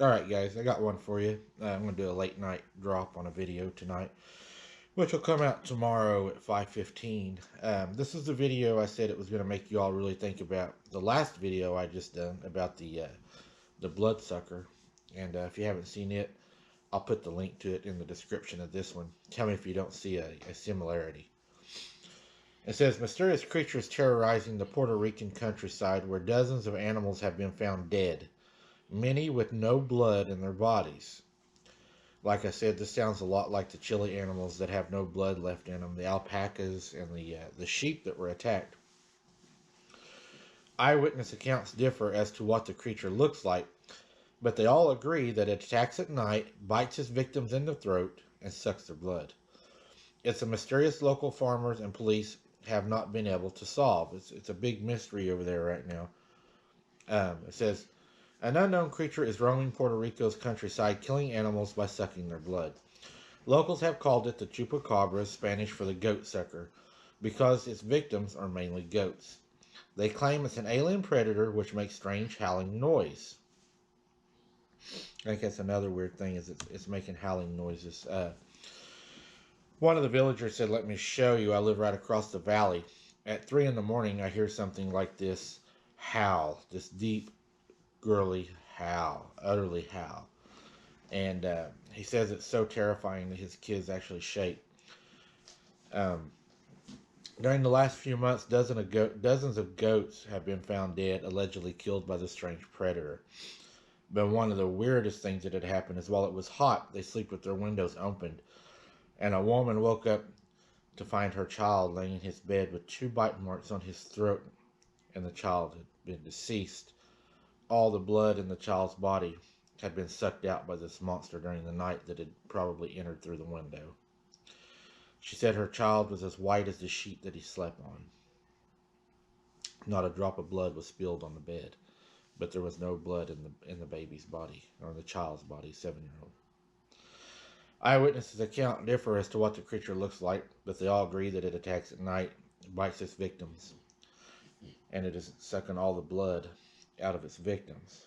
Alright guys, I got one for you. I'm going to do a late night drop on a video tonight, which will come out tomorrow at 5:15. This is the video I said it was going to make you all really think about the last video I just done about the bloodsucker. And if you haven't seen it, I'll put the link to it in the description of this one. Tell me if you don't see a similarity. It says, mysterious creatures terrorizing the Puerto Rican countryside where dozens of animals have been found dead, many with no blood in their bodies. Like I said, this sounds a lot like the Chile animals that have no blood left in them, the alpacas and the sheep that were attacked. Eyewitness accounts differ as to what the creature looks like, but they all agree that it attacks at night, bites its victims in the throat, and sucks their blood. It's a mysterious local farmers and police have not been able to solve. It's a big mystery over there right now. It says, an unknown creature is roaming Puerto Rico's countryside, killing animals by sucking their blood. Locals have called it the chupacabra, Spanish for the goat sucker, because its victims are mainly goats. They claim it's an alien predator which makes strange howling noise. I think that's another weird thing, is it's making howling noises. One of the villagers said, let me show you, I live right across the valley. At 3 in the morning, I hear something like this howl, this deep, girly howl, utterly howl. And he says it's so terrifying that his kids actually shake. During the last few months, dozens of goats have been found dead, allegedly killed by the strange predator. But one of the weirdest things that had happened is while it was hot, they sleep with their windows opened. And a woman woke up to find her child laying in his bed with 2 bite marks on his throat, and the child had been deceased. All the blood in the child's body had been sucked out by this monster during the night that had probably entered through the window. She said her child was as white as the sheet that he slept on. Not a drop of blood was spilled on the bed, but there was no blood in the baby's body, or the child's body, 7-year-old. Eyewitnesses' account differ as to what the creature looks like, but they all agree that it attacks at night, bites its victims, and it is sucking all the blood out of its victims.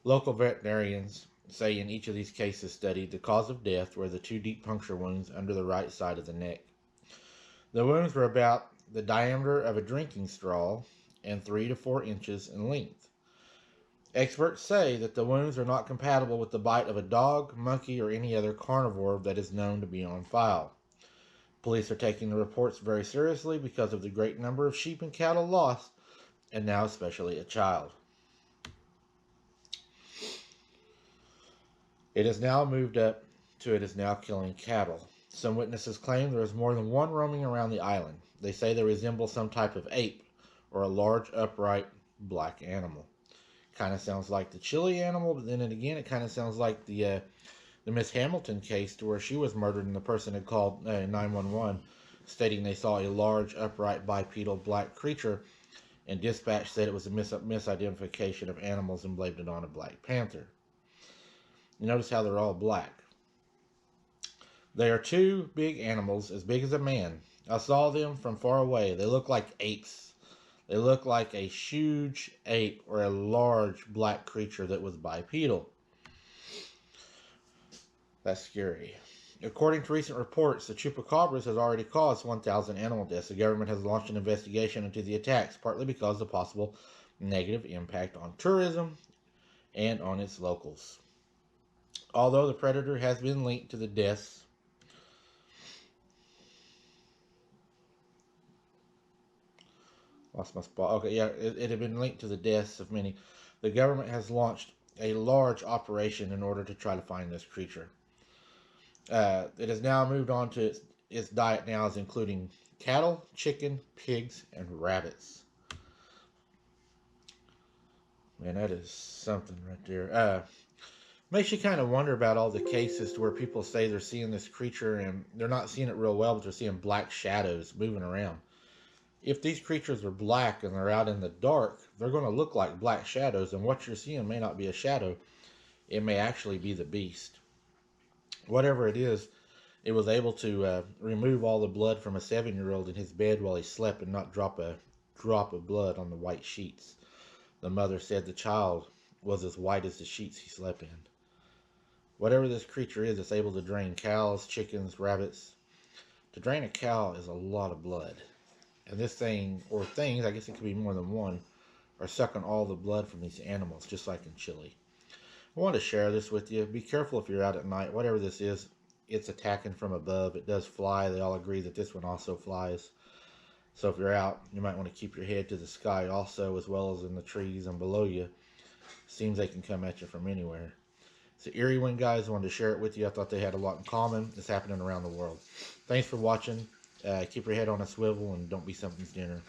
Local veterinarians say in each of these cases studied the cause of death were the 2 deep puncture wounds under the right side of the neck. The wounds were about the diameter of a drinking straw and 3 to 4 inches in length. Experts say that the wounds are not compatible with the bite of a dog, monkey, or any other carnivore that is known to be on file. Police are taking the reports very seriously because of the great number of sheep and cattle lost, and now especially a child. It has now moved up to it is now killing cattle. Some witnesses claim there is more than one roaming around the island. They say they resemble some type of ape or a large upright black animal. Kind of sounds like the Chile animal, but then again it kind of sounds like the Miss Hamilton case to where she was murdered and the person had called 911 stating they saw a large upright bipedal black creature, and dispatch said it was a misidentification of animals and blamed it on a black panther. You notice how they're all black. They are 2 big animals as big as a man. I saw them from far away. They look like apes. They look like a huge ape or a large black creature that was bipedal. That's scary. According to recent reports, the chupacabras has already caused 1,000 animal deaths. The government has launched an investigation into the attacks, partly because of the possible negative impact on tourism and on its locals. Although the predator has been linked to the deaths lost my spot. Okay, yeah, it had been linked to the deaths of many. The government has launched a large operation in order to try to find this creature. It has now moved on to its diet now is including cattle, chicken, pigs, and rabbits. Man, that is something right there. Makes you kind of wonder about all the cases to where people say they're seeing this creature and they're not seeing it real well, but they're seeing black shadows moving around. If these creatures are black and they're out in the dark, they're going to look like black shadows, and what you're seeing may not be a shadow. It may actually be the beast. Whatever it is, it was able to remove all the blood from a 7-year-old in his bed while he slept and not drop a drop of blood on the white sheets. The mother said the child was as white as the sheets he slept in. Whatever this creature is, it's able to drain cows, chickens, rabbits. To drain a cow is a lot of blood. And this thing, or things, I guess it could be more than one, are sucking all the blood from these animals, just like in Chile. I want to share this with you. Be careful if you're out at night. Whatever this is, it's attacking from above. It does fly. They all agree that this one also flies. So if you're out, you might want to keep your head to the sky also, as well as in the trees and below you. Seems they can come at you from anywhere. It's an eerie one, guys. I wanted to share it with you. I thought they had a lot in common. It's happening around the world. Thanks for watching. Keep your head on a swivel and don't be something's dinner.